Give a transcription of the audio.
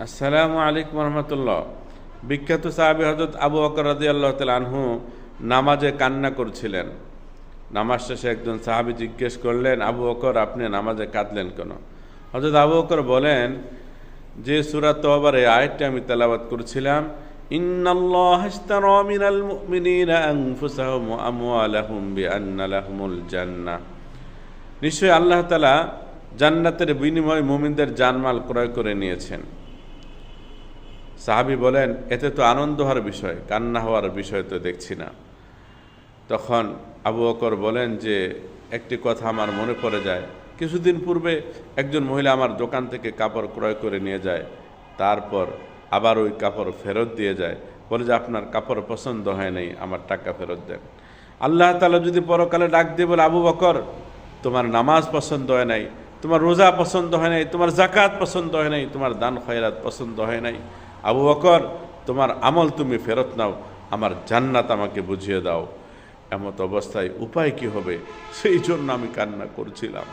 আসসালামু আলাইকুম রহমতুল্লাহ। বিখ্যাত সাহাবী হযরত আবু বকর রাদিয়াল্লাহু তাআলা আনহু নামাজে কান্না করছিলেন। নামাজ শেষে একজন সাহাবী জিজ্ঞেস করলেন, আবু বকর, আপনি নামাজে কাঁদলেন কেন? হযরত আবু বকর বলেন যে সূরা তওবার এই আয়াতটি আমি তেলাওয়াত করছিলাম, ইন্নাল্লাহা ইশতারা মিনাল মুমিনিনা আনফুসাহুম ওয়া আমওয়ালাহুম বিআন্না লাহুমুল জান্নাহ। নিশ্চয়ই আল্লাহ তাআলা জান্নাতের বিনিময়ে মুমিনদের জানমাল ক্রয় করে নিয়েছেন। সাহাবী বলেন, এতে তো আনন্দ হওয়ার বিষয়, কান্না হওয়ার বিষয় তো দেখছি না। তখন আবু বকর বলেন যে একটি কথা আমার মনে পড়ে যায়, কিছুদিন পূর্বে একজন মহিলা আমার দোকান থেকে কাপড় ক্রয় করে নিয়ে যায়, তারপর আবার ওই কাপড় ফেরত দিয়ে যায়, বলে যে আপনার কাপড় পছন্দ হয় নাই, আমার টাকা ফেরত দেন। আল্লাহ তাআলা যদি পরকালে ডাক দিয়ে বলে, আবু বকর, তোমার নামাজ পছন্দ হয় নাই, তোমার রোজা পছন্দ হয় নাই, তোমার যাকাত পছন্দ হয় নাই, তোমার দান খয়রাত পছন্দ হয় নাই, আবু বকর তোমার আমল তুমি ফেরত নাও, আমার জান্নাত আমাকে বুঝিয়ে দাও, এমত অবস্থায় উপায় কি হবে? সেই জন্য আমি কান্না করছিলাম।